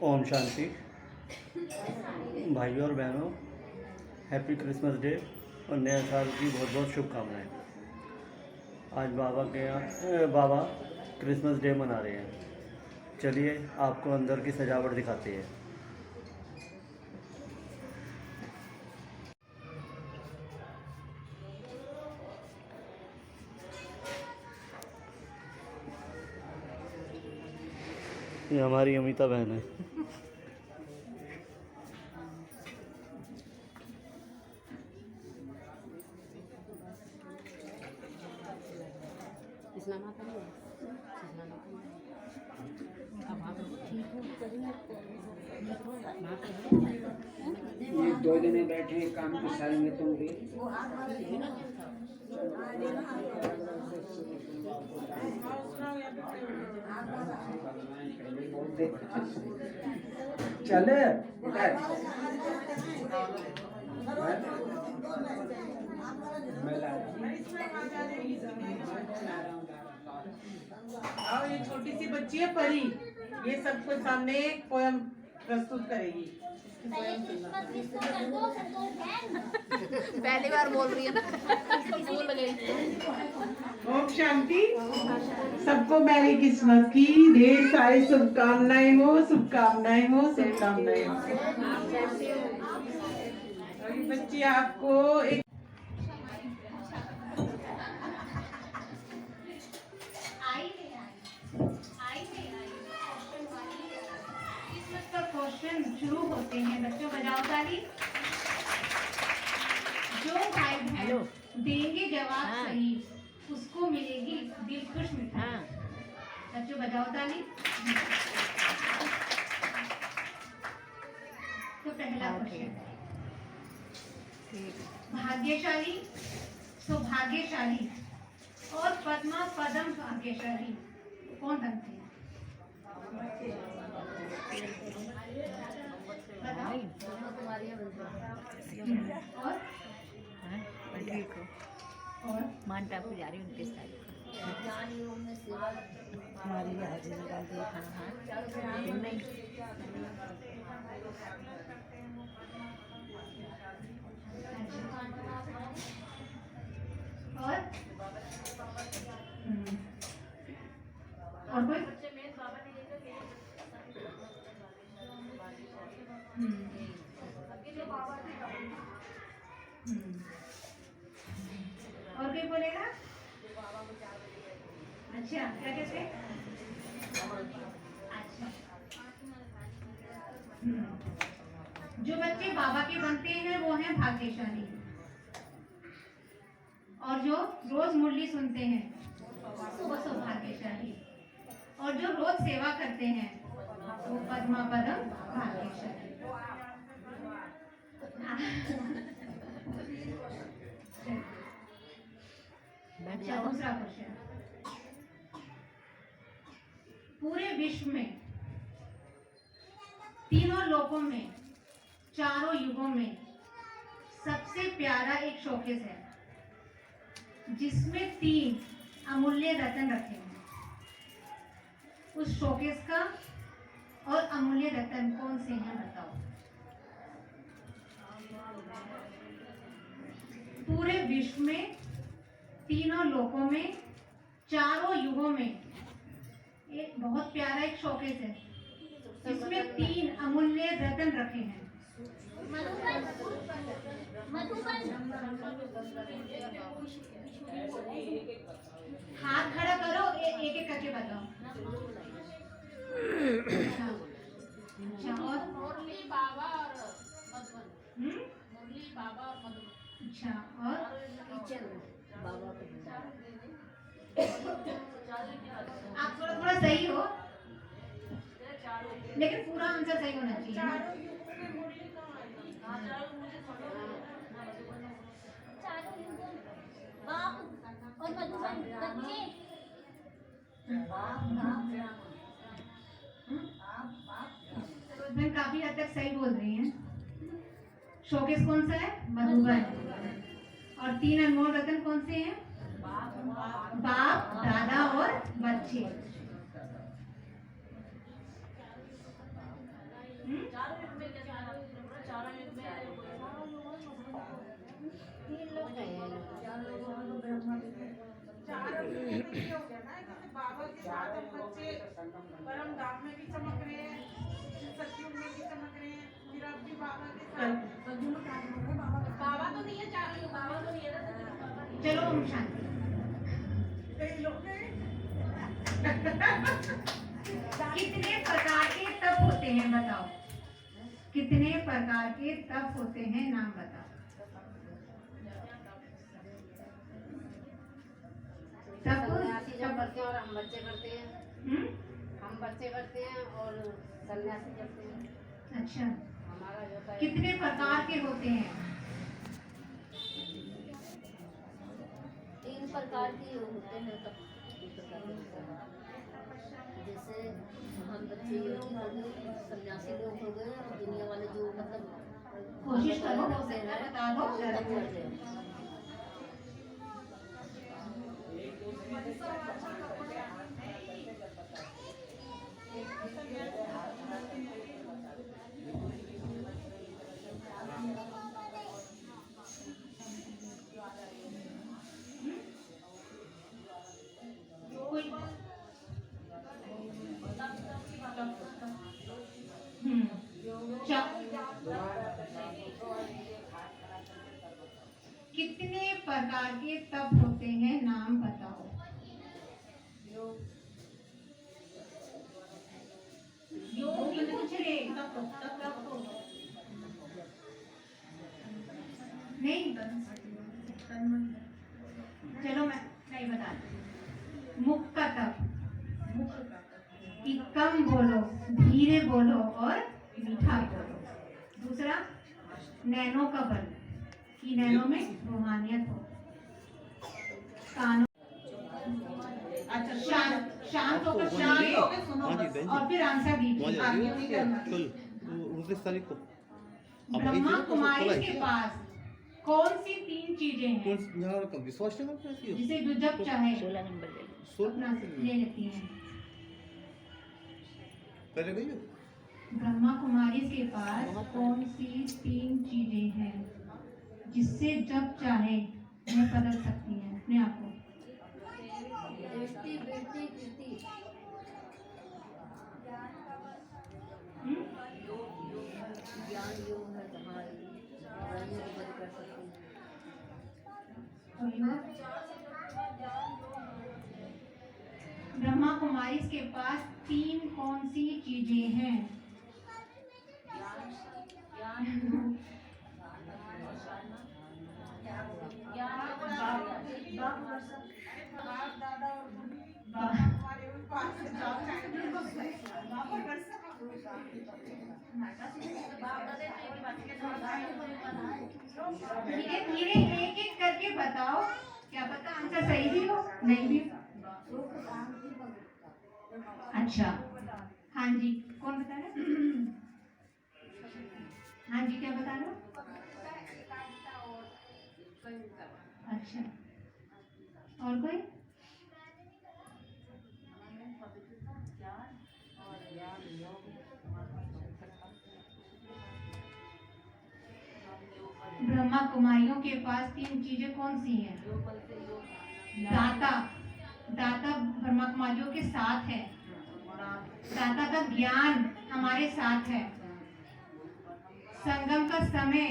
ओम शांति। भाइयों और बहनों, हैप्पी क्रिसमस डे और नए साल की बहुत बहुत शुभकामनाएं। आज बाबा के यहाँ बाबा क्रिसमस डे मना रहे हैं। चलिए आपको अंदर की सजावट दिखाते हैं। ये हमारी अमिता बहन है। ये 2 जने बैठे हैं काम के साल में तुम भी चले और ये छोटी सी बच्ची है परी, ये सबको सामने एक पोयम प्रस्तुत करेगी। पहली बार बोल रही है ना। भूल गई। ओम शांति। सबको मैरी क्रिसमस की ढेर सारी शुभकामनाएं हो, शुभकामनाएं हो, शुभकामनाएं हो। और ये बच्ची आपको एक क्वेश्चन शुरू होते हैं। बच्चों बजाओ ताली। जो भाई बहन देंगे जवाब सही, उसको मिलेगी दिल खुश मिठाई। बच्चों बजाओ ताली। तो पहला क्वेश्चन, भाग्यशाली, सौभाग्यशाली और पद्मा पदम भाग्यशाली कौन बनते हैं? और मानता पुजारी 29 तारीख को हमारी हाजिरी लगा दी। हाँ नहीं और कोई? और कोई बोलेगा? अच्छा, क्या कहते हैं? अच्छा, जो बच्चे बाबा के बनते हैं वो हैं भाग्यशाली, और जो रोज मुरली सुनते हैं वो सौभाग्यशाली, और जो रोज सेवा करते हैं वो पद्मा पदम भाग्यशाली। अच्छा, दूसरा क्वेश्चन, पूरे विश्व में तीनों लोकों में चारों युगों में सबसे प्यारा एक शोकेस है जिसमें 3 अमूल्य रत्न रखे हैं। उस शोकेस का और अमूल्य रत्न कौन से हैं बताओ? पूरे विश्व में तीनों लोकों में चारों युगों में एक बहुत प्यारा एक शोकेस है जिसमें 3 अमूल्य रत्न रखे हैं। हाथ खड़ा करो, एक एक करके बताओ। अच्छा, और मुरली बाबा और मधुबन। मुरली बाबा और मधुबन। अच्छा, और आप थोड़ा थोड़ा सही हो, लेकिन पूरा आंसर सही होना चाहिए। और मधुबन बच्चे मैं काफी हद तक सही बोल रही हैं। शोकेस कौन सा है? मधुबन। और 3 अनमोल रत्न कौन से हैं? बाप, दादा और बच्चे। तीन लोग हैं ये लोग। चारों युगों में ये हो गया ना, जैसे बाबा के साथ हम बच्चे परम धाम में भी चमक रहे हैं, सतयुग में भी चमक रहे हैं, फिर अब भी बाबा के साथ बाबा तो नहीं है, चारों युग बाबा तो नहीं है ना। चलो ओम शांति। कई लोग हैं। कितने प्रकार के तप होते हैं बताओ? कितने प्रकार के तप होते हैं, नाम बताओ। तप सन्यासी जब करते हैं और हम बच्चे करते हैं। हम्म? हम बच्चे करते हैं और सन्यासी करते हैं। अच्छा, हमारा जो है कितने प्रकार के होते हैं? 3 प्रकार के होते हैं तब। जैसे हम बच्चे योगी हो गए, सन्यासी लोग हो गए और दुनिया वाले जो मतलब कोशिश करो, हो करते सकता है हैं बता दो। वो तब करते हैं। कोई कितने प्रकार के तप होते हैं, नाम बताओ। योग नहीं पूछ रहे, नहीं चलो मैं नहीं बताती। मुख का तप, कि कम बोलो, धीरे बोलो और मीठा बोलो। दूसरा नैनों का बल, कि नैनों में रूहानियत हो। कानों शांत होकर सुनिए और फिर आंसर दीजिए। कल 29 तारीख को ब्रह्मा कुमारी के पास कौन सी 3 चीजें हैं यहाँ का विश्वास नहीं करते हैं जिसे जो जब चाहे 16 नंबर ले लो। अपना ले लेती हैं? पहले गई हो? ब्रह्मा कुमारी के पास कौन सी 3 चीजें हैं जिससे जब चाहे वह बदल सकती हैं अपने आप को? दृष्टि, वृत्ति, कीर्ति। हम्म? ज्ञान योग है जहाँ रंग को बदल कर सकते हैं। और योग? ब्रह्मा कुमारी के पास 3 कौन सी चीजें हैं? धीरे धीरे एक एक करके बताओ, क्या पता आंसर सही भी हो, नहीं भी हो। अच्छा, हाँ जी, कौन बता रहा है? हाँ जी, क्या बता रहे हो? अच्छा, और कोई? ब्रह्मा कुमारियों के पास 3 चीजें कौन सी हैं? दाता, दाता ब्रह्मा कुमारियों के साथ है। दाता का ज्ञान हमारे साथ है। संगम का समय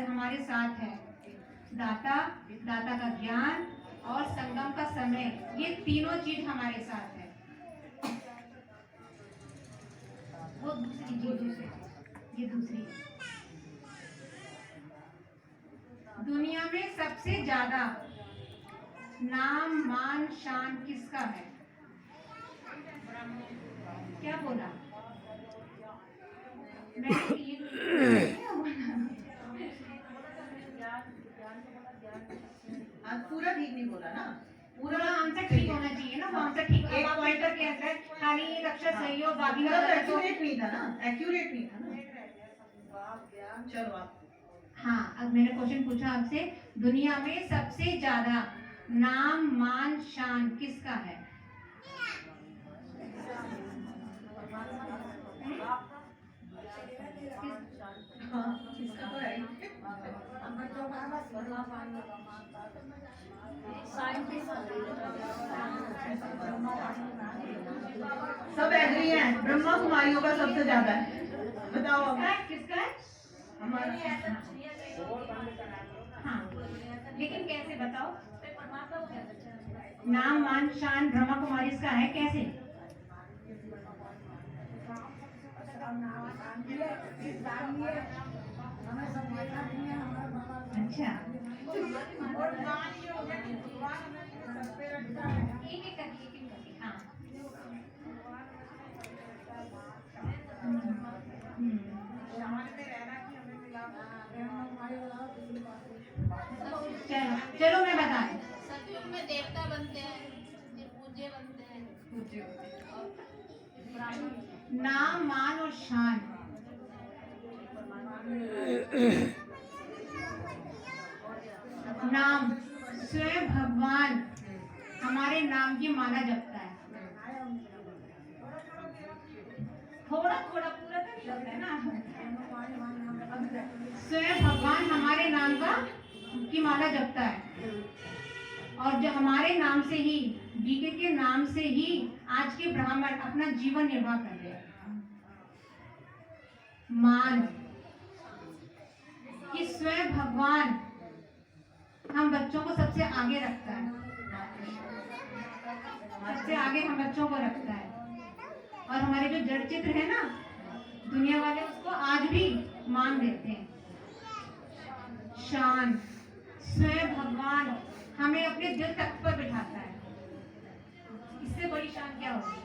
हमारे साथ है। दाता, दाता का ज्ञान और संगम का समय, ये तीनों चीज हमारे साथ है। वो दूसरी चीज है, ये दूसरी है। दुनिया में सबसे ज्यादा नाम मान शान किसका है? क्या बोला मैं? आज पूरा ठीक नहीं बोला ना, पूरा आंसर ठीक होना चाहिए ना, वो आंसर ठीक एक पॉइंटर के अंदर खाली एक अक्षर सही हो, बाकी का गलत हो। एक्यूरेट नहीं था ना, एक्यूरेट नहीं था ना। चलो आप। हाँ, अब मैंने क्वेश्चन पूछा आपसे, दुनिया में सबसे ज्यादा नाम मान शान किसका है? इसका तो है ही। सब एग्री हैं, ब्रह्मा कुमारियों का सबसे ज्यादा है। बताओ अब। किसका है? हमारा हाँ, लेकिन कैसे बताओ? नाम मान शान ब्रह्मा कुमारी इसका है कैसे? अच्छा, और गान ये हो गया कि भगवान हमें सर पे रखता है। एक एक करके हाँ। सामान्य में रहना कि हमें मिला। चलो चलो मैं बता दूं। सतयुग में देवता बनते हैं, फिर पूज्य बनते हैं। नाम मान और शान नाम स्वयं भगवान हमारे नाम की माला जपता है। थोड़ा थोड़ा पूरा तो नहीं होता है ना। स्वयं भगवान हमारे नाम की माला जपता है और जो हमारे नाम से ही बीके के नाम से ही आज के ब्राह्मण अपना जीवन निर्वाह कर रहे हैं। मान कि स्वयं भगवान हम बच्चों को सबसे आगे रखता है, सबसे आगे हम बच्चों को रखता है और हमारे जो जड़ चित्र है ना दुनिया वाले उसको आज भी मान देते हैं। शान स्वयं भगवान हमें अपने दिल तख्त पर बिठाता है। इससे बड़ी शान क्या होगी?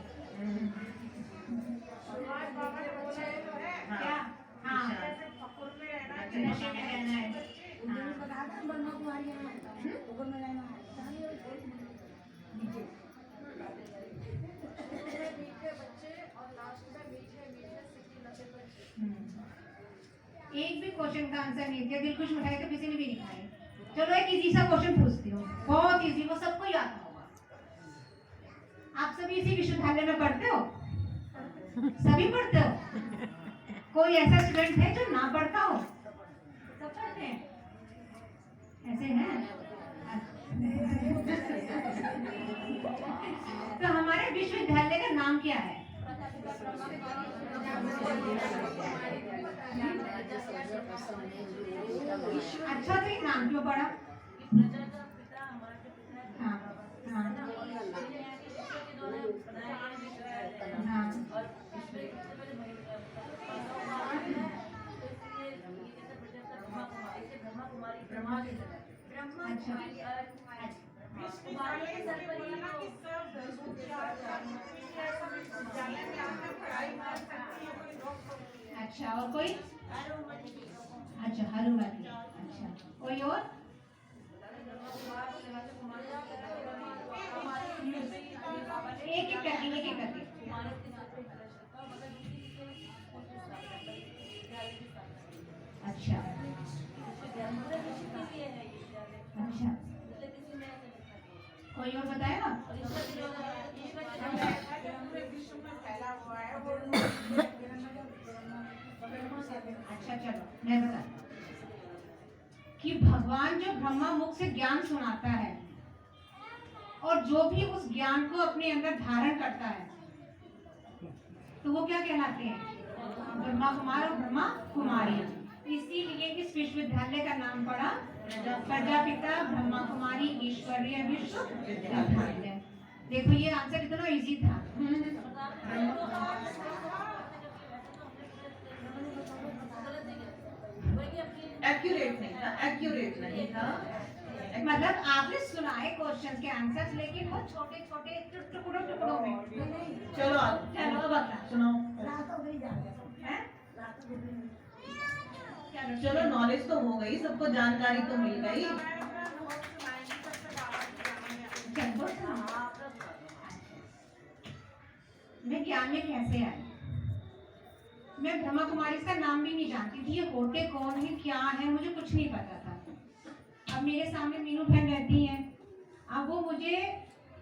आज बाबा ने बोला है तो है। क्या? हाँ, जैसे फकुर में रहना नशे में रहना है। एक भी क्वेश्चन का आंसर नहीं दिया। दिल खुश मिठाई तो किसी ने भी नहीं खाई। चलो एक इजी सा क्वेश्चन पूछती हूँ, बहुत इजी, वो सबको याद होगा। आप सभी इसी विश्वविद्यालय में पढ़ते हो? सभी पढ़ते हो? कोई ऐसा स्टूडेंट है जो ना पढ़ता हो? सब पढ़ते हैं, ऐसे हैं। तो हमारे विश्वविद्यालय का नाम क्या है? अच्छा, तो ये नाम क्यों पड़ा? हाँ, हाँ, हाँ। अच्छा, विश्वविद्यालय से बोला ना कि सब विश्वविद्यालय में आकर पढ़ाई कर सकती है, कोई रोक टोक नहीं है। अच्छा, और कोई? अच्छा, हरुमती। अच्छा, कोई और? एक एक करके। अच्छा, अच्छा, कोई और बताएगा? पूरे विश्व में फैला हुआ है वो। अच्छा, चलो मैं बता कि भगवान जो ब्रह्मा मुख से ज्ञान सुनाता है और जो भी उस ज्ञान को अपने अंदर धारण करता है तो वो क्या कहलाते हैं? ब्रह्मा कुमार और ब्रह्मा कुमारी। इसीलिए इस विश्वविद्यालय का नाम पड़ा प्रजापिता ब्रह्मा कुमारी ईश्वरीय विश्वविद्यालय। देखो ये आंसर कितना इजी था। एक्यूरेट नहीं था। मतलब आपने सुनाए क्वेश्चन के आंसर्स लेकिन वो छोटे छोटे टुकड़ों में। चलो चलो बता सुनाओ। हैं? चलो नॉलेज तो हो गई, सबको जानकारी तो मिल गई। चलो मैं ज्ञान में कैसे आई? मैं ब्रह्मा कुमारी का नाम भी नहीं जानती थी। ये होते कौन है, क्या है, मुझे कुछ नहीं पता था। अब मेरे सामने मीनू बहन रहती हैं। अब वो मुझे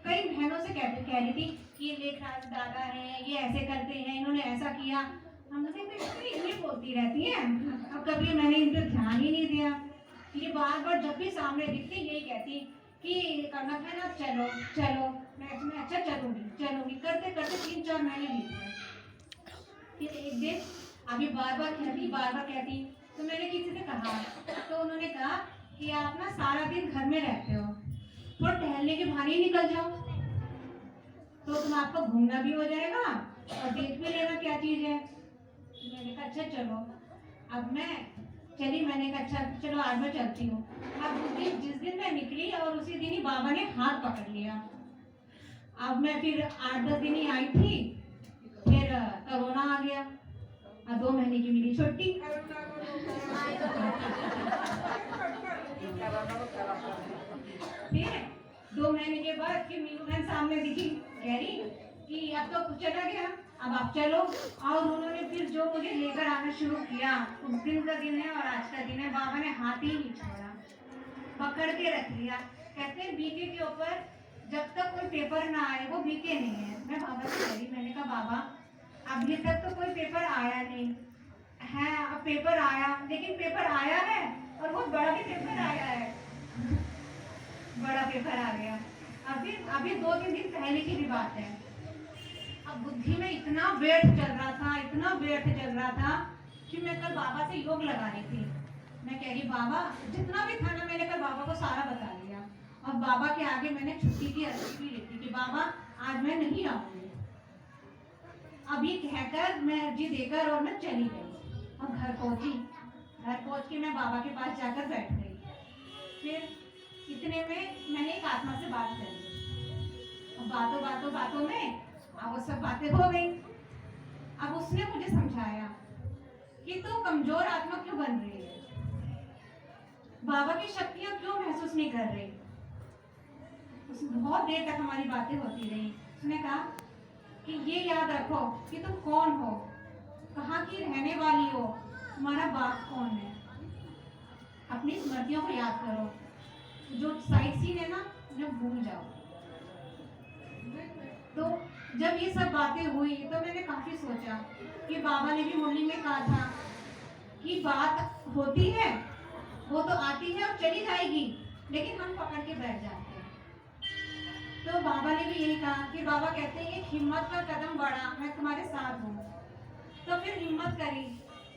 कई बहनों से कह रही थी कि ये लेखराज दादा है, ये ऐसे करते हैं, इन्होंने ऐसा किया। हम लोग ये बोलती रहती है। अब कभी मैंने इन पर ध्यान ही नहीं दिया। ये बार बार जब भी सामने दिखती यही कहती कि करना है ना, चलो चलो। मैं अच्छा चलूंगी करते करते 3-4 महीने बीत गए। फिर एक दिन अभी बार बार कहती तो मैंने किसी से कहा, तो उन्होंने कहा कि आप ना सारा दिन घर में रहते हो, थोड़ा टहलने के बहाने ही निकल जाओ, तो तुम आपका घूमना भी हो जाएगा और देख भी लेना क्या चीज़ है। मैंने कहा अच्छा चलो। अब मैं चली, मैंने कहा अच्छा चलो आज मैं चलती हूँ। अब जिस दिन मैं निकली और उसी दिन ही बाबा ने हाथ पकड़ लिया। अब मैं फिर 8-10 दिन ही आई थी, फिर कोरोना आ गया और 2 महीने की मेरी छुट्टी। फिर 2 महीने के बाद फिर मीनू बहन सामने दिखी, कह रही कि अब तो चला गया, अब आप चलो। और उन्होंने फिर जो मुझे लेकर आना शुरू किया, उस दिन का दिन है और आज का दिन है, बाबा ने हाथ ही नहीं छोड़ा, पकड़ के रख लिया। कहते हैं बीके के ऊपर जब तक कोई पेपर ना आए वो बीके नहीं है। मैं बाबा से कह रही, मैंने कहा बाबा अभी तक तो कोई पेपर आया नहीं है, अब पेपर आया, लेकिन पेपर आया है और वो बड़ा भी पेपर आया है, बड़ा पेपर आ गया। अभी 2-3 दिन पहले की भी बात है। अब बुद्धि में इतना व्यर्थ चल रहा था कि मैं कल बाबा से योग लगा रही थी। मैं कह रही बाबा जितना भी था ना, मैंने कल बाबा को सारा बता दिया। और बाबा के आगे मैंने छुट्टी की अर्जी भी ली थी कि बाबा आज मैं नहीं आऊंगी। अभी कहकर मैं अर्जी देकर और मैं चली गई और घर पहुंच के मैं बाबा के पास जाकर बैठ गई। फिर इतने में मैंने एक आत्मा से बात करी। अब बातों में अब वो सब बातें हो गई। अब उसने मुझे समझाया कि तू कमजोर आत्मा क्यों बन रही है, बाबा की शक्तियां क्यों महसूस नहीं कर रही। उसने बहुत देर तक हमारी बातें होती रही। उसने कहा कि ये याद रखो कि तुम कौन हो, कहाँ की रहने वाली हो, तुम्हारा बाप कौन है। अपनी स्मृतियों को याद करो, जो साइड सीन है ना उन्हें भूल जाओ। तो जब ये सब बातें हुई तो मैंने काफी सोचा कि बाबा ने भी मुरली में कहा था कि बात होती है, वो तो आती है और चली जाएगी, लेकिन हम पकड़ के बैठ जाते हैं। तो बाबा ने भी यही कहा कि बाबा कहते हैं एक हिम्मत का कदम बढ़ा, मैं तुम्हारे साथ हूँ। तो फिर हिम्मत करी,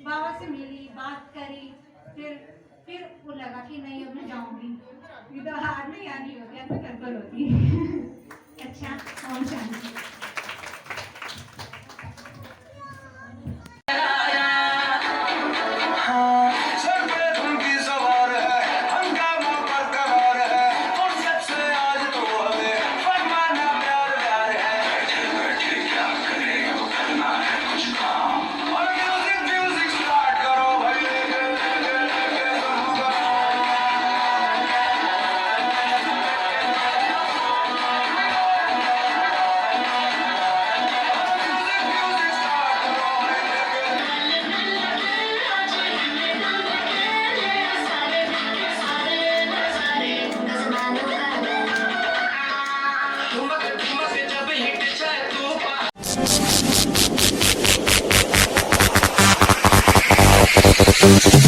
बाबा से मिली, बात करी, फिर वो लगा कि नहीं अब मैं जाऊंगी। तो हार में याद नहीं होती, अब मैं कर होती। अच्छा, ओम शांति। Thank you.